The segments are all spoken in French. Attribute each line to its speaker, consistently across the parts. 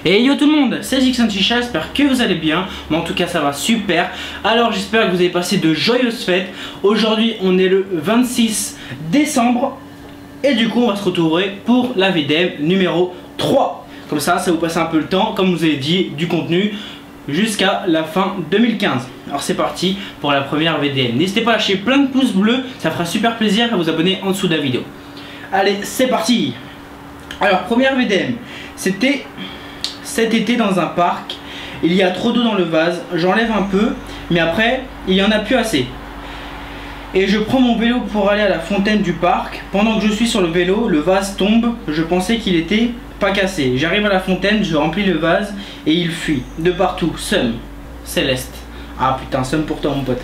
Speaker 1: Et yo tout le monde, c'est Jixon Chicha, j'espère que vous allez bien. Moi en tout cas ça va super. Alors j'espère que vous avez passé de joyeuses fêtes. Aujourd'hui on est le 26 décembre. Et du coup on va se retrouver pour la VDM numéro 3. Comme ça vous passe un peu le temps, comme vous avez dit, du contenu jusqu'à la fin 2015. Alors c'est parti pour la première VDM. N'hésitez pas à lâcher plein de pouces bleus, ça fera super plaisir, à vous abonner en dessous de la vidéo. Allez, c'est parti. Alors première VDM, c'était cet été dans un parc. Il y a trop d'eau dans le vase, j'enlève un peu, mais après il y en a plus assez. Et je prends mon vélo pour aller à la fontaine du parc. Pendant que je suis sur le vélo, le vase tombe. Je pensais qu'il était pas cassé. J'arrive à la fontaine, je remplis le vase et il fuit de partout. Seum, Céleste. Ah putain, seum pour toi mon pote.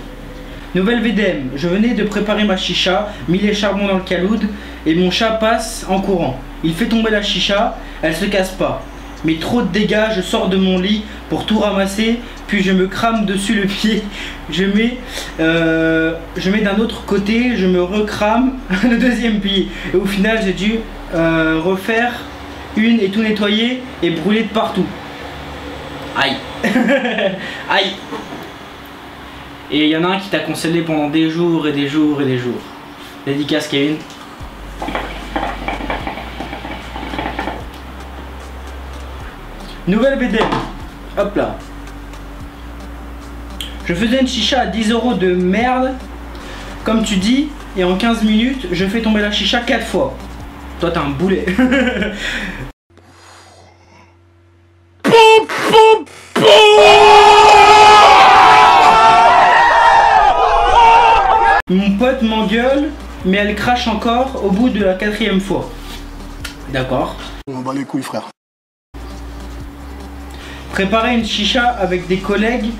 Speaker 1: Nouvelle VDM, je venais de préparer ma chicha, mis les charbons dans le caloud et mon chat passe en courant. Il fait tomber la chicha, elle se casse pas. Mais trop de dégâts, je sors de mon lit pour tout ramasser, puis je me crame dessus le pied. Je mets d'un autre côté, je me recrame le deuxième pied. Et au final, j'ai dû refaire une et tout nettoyer et brûler de partout. Aïe. Aïe. Et il y en a un qui t'a consolé pendant des jours et des jours et des jours. Dédicace Kevin. Nouvelle VDM. Hop là. Je faisais une chicha à 10 € de merde, comme tu dis, et en 15 minutes, je fais tomber la chicha 4 fois. Toi, t'as un boulet. Mon pote m'engueule, mais elle crache encore au bout de la 4e fois. D'accord.
Speaker 2: On bat les couilles, frère.
Speaker 1: Préparer une chicha avec des collègues,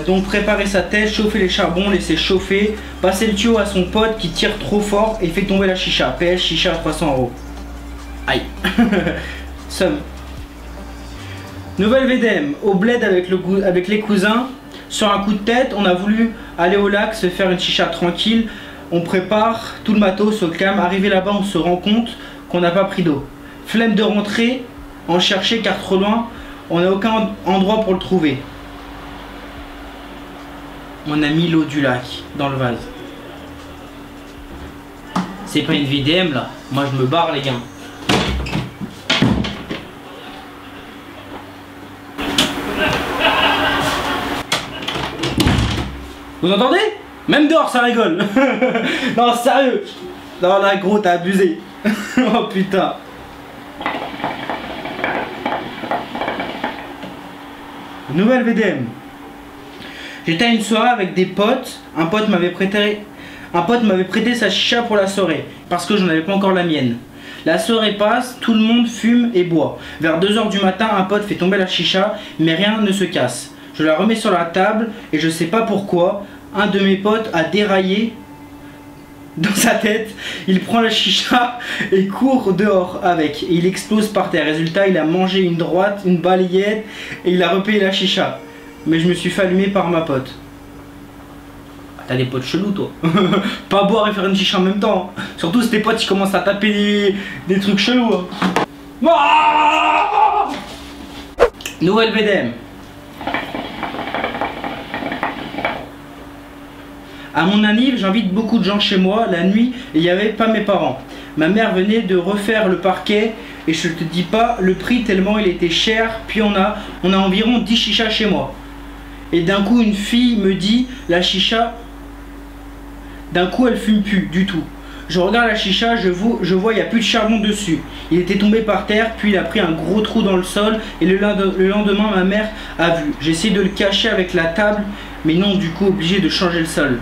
Speaker 1: donc préparer sa tête, chauffer les charbons, laisser chauffer, passer le tuyau à son pote qui tire trop fort et fait tomber la chicha. PS chicha à 300 €. Aïe. Somme. Nouvelle VDM, au bled avec les cousins. Sur un coup de tête, on a voulu aller au lac, se faire une chicha tranquille. On prépare tout le matos au calme. Arrivé là-bas, on se rend compte qu'on n'a pas pris d'eau. Flemme de rentrer, en chercher car trop loin. On n'a aucun endroit pour le trouver. On a mis l'eau du lac dans le vase. C'est pas une VDM là. Moi je me barre les gars. Vous entendez? Même dehors ça rigole. Non sérieux. Non là gros t'as abusé. Oh putain. Nouvelle VDM. J'étais à une soirée avec des potes. Un pote m'avait prêté sa chicha pour la soirée parce que j'en avais pas encore la mienne. La soirée passe, tout le monde fume et boit. Vers 2 h du matin, un pote fait tomber la chicha, mais rien ne se casse. Je la remets sur la table et je sais pas pourquoi, un de mes potes a déraillé dans sa tête. Il prend la chicha et court dehors avec. Et il explose par terre. Résultat, il a mangé une droite, une balayette et il a repayé la chicha. Mais je me suis fait allumer par ma pote. T'as des potes chelous toi. Pas boire et faire une chicha en même temps. Surtout si tes potes ils commencent à taper des trucs chelous. Ah, nouvelle VDM. À mon anniv, j'invite beaucoup de gens chez moi. La nuit, il n'y avait pas mes parents. Ma mère venait de refaire le parquet et je te dis pas le prix tellement il était cher. Puis on a environ 10 chichas chez moi. Et d'un coup, une fille me dit la chicha, d'un coup, elle fume plus du tout. Je regarde la chicha, je vois il n'y a plus de charbon dessus. Il était tombé par terre, puis il a pris un gros trou dans le sol. Et le lendemain, ma mère a vu. J'ai essayé de le cacher avec la table, mais non, du coup, obligé de changer le sol.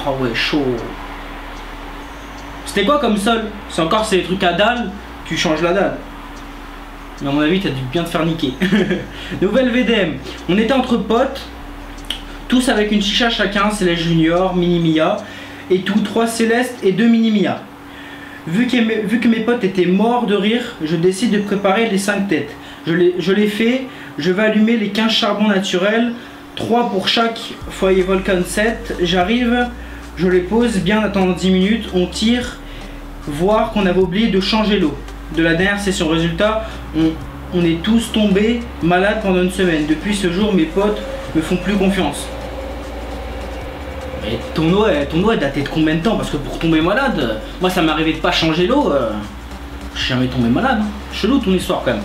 Speaker 1: Oh ouais, chaud. C'était quoi comme sol? C'est encore ces trucs à dalle, tu changes la dalle. Mais à mon avis, t'as dû bien te faire niquer. Nouvelle VDM. On était entre potes, tous avec une chicha chacun, Céleste Junior, Mini Mia, et tout, 3 Céleste et 2 Mini Mia. Vu que mes potes étaient morts de rire, je décide de préparer les 5 têtes. Je les fais, je vais allumer les 15 charbons naturels, 3 pour chaque foyer Volcan 7. J'arrive, je les pose bien, attendant 10 minutes, on tire, voir qu'on avait oublié de changer l'eau de la dernière session. Résultat, on est tous tombés malades pendant une semaine. Depuis ce jour, mes potes me font plus confiance. Et ton eau est daté de combien de temps? Parce que pour tomber malade, moi ça m'est arrivé de pas changer l'eau. Je suis jamais tombé malade. Hein. Chelou ton histoire quand même.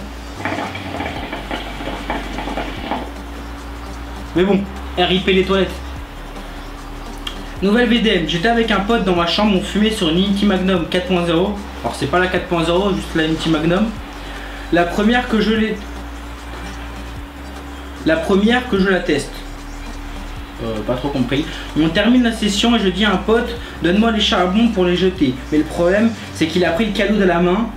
Speaker 1: Mais bon, RIP les toilettes. Nouvelle VDM, j'étais avec un pote dans ma chambre, on fumait sur une Unity Magnum 4.0. Alors c'est pas la 4.0, juste la Unity Magnum. La première que je la teste. Pas trop compris. On termine la session et je dis à un pote, donne-moi les charbons pour les jeter. Mais le problème, c'est qu'il a pris le cadeau de la main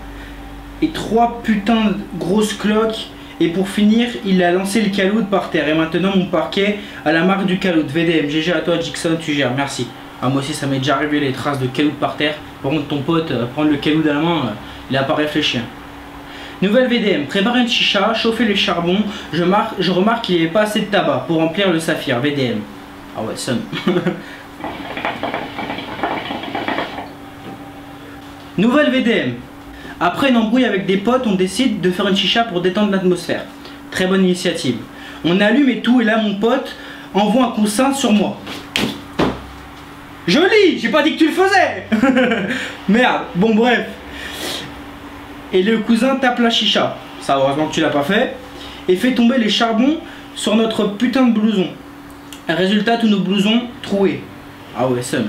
Speaker 1: et 3 putains de grosses cloques. Et pour finir, il a lancé le caloud par terre. Et maintenant, mon parquet a la marque du caloud. VDM, GG à toi, Jackson, tu gères. Merci. Ah, moi aussi, ça m'est déjà arrivé les traces de caloud par terre. Par contre, ton pote, prendre le caloud à la main, il a pas réfléchi. Nouvelle VDM, préparer une chicha, chauffer les charbons. Je remarque qu'il n'y avait pas assez de tabac pour remplir le saphir. VDM. Ah ouais, somme. Nouvelle VDM. Après une embrouille avec des potes, on décide de faire une chicha pour détendre l'atmosphère. Très bonne initiative. On allume et tout, et là mon pote envoie un coussin sur moi. Joli, j'ai pas dit que tu le faisais. Merde, bon bref. Et le cousin tape la chicha. Ça, heureusement que tu l'as pas fait. Et fait tomber les charbons sur notre putain de blouson. Résultat, tous nos blousons troués. Ah ouais, somme.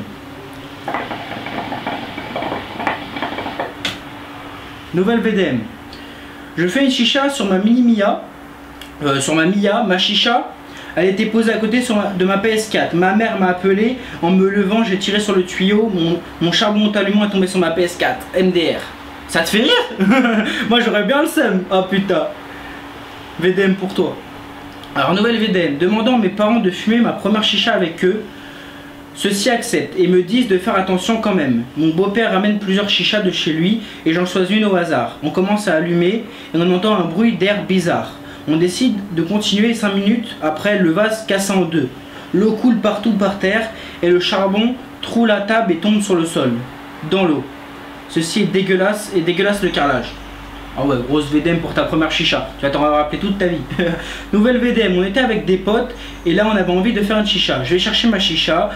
Speaker 1: Nouvelle VDM. Je fais une chicha sur ma mini Mia. Ma chicha, elle était posée à côté de ma PS4. Ma mère m'a appelé. En me levant, j'ai tiré sur le tuyau. Mon charbon allumant est tombé sur ma PS4. MDR. Ça te fait rire? Moi j'aurais bien le seum. Ah putain. VDM pour toi. Alors nouvelle VDM. Demandant à mes parents de fumer ma première chicha avec eux. Ceux-ci acceptent et me disent de faire attention quand même. Mon beau-père ramène plusieurs chichas de chez lui et j'en choisis une au hasard. On commence à allumer et on entend un bruit d'air bizarre. On décide de continuer 5 minutes après le vase cassé en deux. L'eau coule partout par terre et le charbon troue la table et tombe sur le sol, dans l'eau. Ceci est dégueulasse le carrelage. Ah ouais, grosse VDM pour ta première chicha. Tu vas t'en rappeler toute ta vie. Nouvelle VDM, on était avec des potes et là on avait envie de faire une chicha. Je vais chercher ma chicha.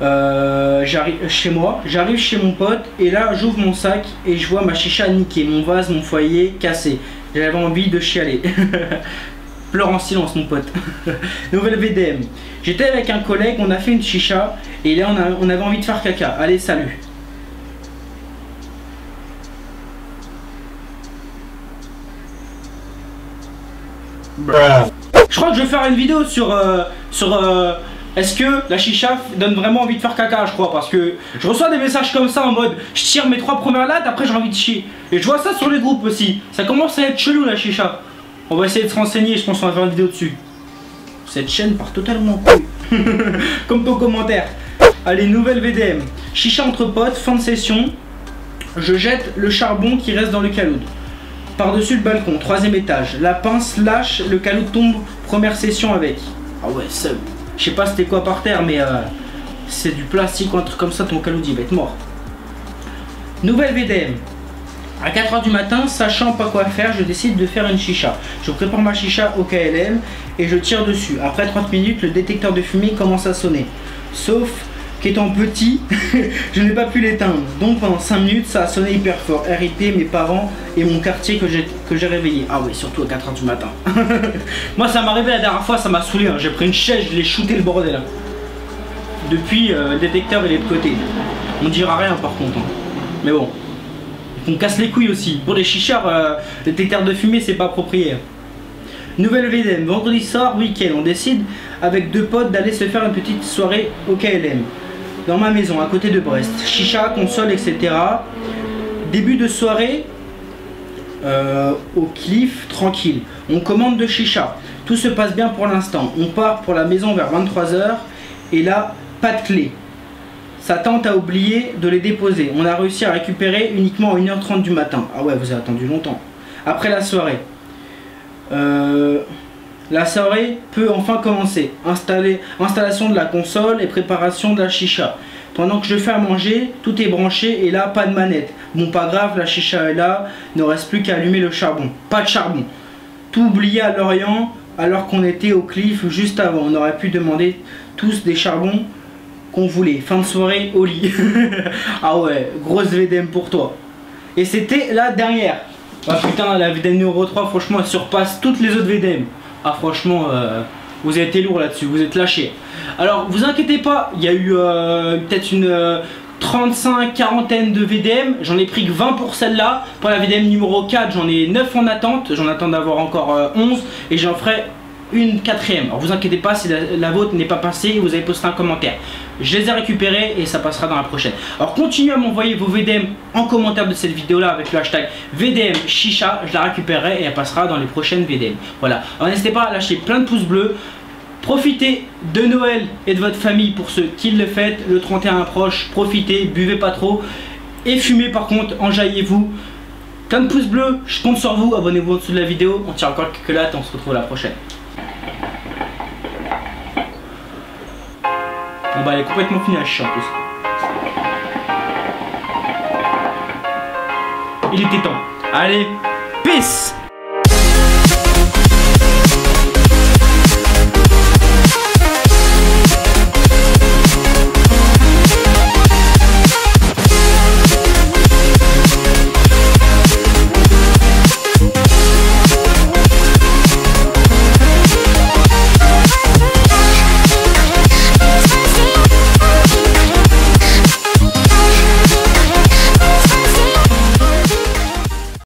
Speaker 1: J'arrive chez moi, j'arrive chez mon pote et là j'ouvre mon sac et je vois ma chicha niquée, mon vase, mon foyer cassé. J'avais envie de chialer. Pleure en silence mon pote. Nouvelle VDM. J'étais avec un collègue, on a fait une chicha et là on avait envie de faire caca. Allez, salut. Je crois que je vais faire une vidéo sur est-ce que la chicha donne vraiment envie de faire caca, je crois, parce que je reçois des messages comme ça en mode je tire mes 3 premières lattes, après j'ai envie de chier. Et je vois ça sur les groupes aussi. Ça commence à être chelou la chicha. On va essayer de se renseigner, je pense qu'on va faire une vidéo dessus. Cette chaîne part totalement couille. Comme ton commentaire. Allez, nouvelle VDM. Chicha entre potes, fin de session. Je jette le charbon qui reste dans le caloud. Par-dessus le balcon, 3e étage. La pince lâche, le caloud tombe, première session avec. Ah ouais, sub. Je sais pas c'était quoi par terre, mais c'est du plastique ou un truc comme ça, ton caloud il va être mort. Nouvelle VDM. À 4 h du matin, sachant pas quoi faire, je décide de faire une chicha. Je prépare ma chicha au KLM et je tire dessus. Après 30 minutes, le détecteur de fumée commence à sonner. Sauf qu'étant petit, je n'ai pas pu l'éteindre. Donc pendant 5 minutes, ça a sonné hyper fort. RIP, mes parents et mon quartier que j'ai réveillé. Ah oui, surtout à 4 h du matin. Moi, ça m'est arrivé la dernière fois, ça m'a saoulé. Hein. J'ai pris une chaise, je l'ai shooté le bordel. Hein. Depuis, le détecteur il est de côté. On dira rien par contre. Hein. Mais bon, on casse les couilles aussi. Pour les chichards, le détecteur de fumée, c'est pas approprié. Nouvelle VDM, vendredi soir, week-end. On décide avec 2 potes d'aller se faire une petite soirée au KLM. Dans ma maison, à côté de Brest. Chicha, console, etc. Début de soirée, au Cliff, tranquille. On commande de chicha. Tout se passe bien pour l'instant. On part pour la maison vers 23 h. Et là, pas de clé. Sa tante a oublié de les déposer. On a réussi à récupérer uniquement à 1 h 30 du matin. Ah ouais, vous avez attendu longtemps. Après la soirée. La soirée peut enfin commencer. Installation de la console et préparation de la chicha. Pendant que je fais à manger, tout est branché et là, pas de manette. Bon, pas grave, la chicha est là, il ne reste plus qu'à allumer le charbon. Pas de charbon. tout oublié à Lorient alors qu'on était au Cliff juste avant. On aurait pu demander tous des charbons qu'on voulait. Fin de soirée au lit. Ah ouais, grosse VDM pour toi. Et c'était la dernière. Ah putain, la VDM numéro 3, franchement, elle surpasse toutes les autres VDM. Ah franchement, vous avez été lourd là-dessus, vous êtes lâchés. Alors, vous inquiétez pas, il y a eu peut-être une 35-40 de VDM. J'en ai pris que 20 pour celle-là. Pour la VDM numéro 4, j'en ai 9 en attente. J'en attends d'avoir encore 11. Et j'en ferai une 4ème. Alors vous inquiétez pas si la vôtre n'est pas passée, vous avez posté un commentaire. Je les ai récupérés et ça passera dans la prochaine. Alors continuez à m'envoyer vos VDM en commentaire de cette vidéo là avec le hashtag VDM Chicha. Je la récupérerai et elle passera dans les prochaines VDM. Voilà. Alors n'hésitez pas à lâcher plein de pouces bleus. Profitez de Noël et de votre famille pour ceux qui le fêtent. Le 31 approche, profitez, buvez pas trop. Et fumez par contre, enjaillez-vous. Plein de pouces bleus, je compte sur vous. Abonnez-vous en dessous de la vidéo. On tire encore quelques lattes, on se retrouve la prochaine. Bon bah elle est complètement finie à chier en plus. Il était temps. Allez, peace.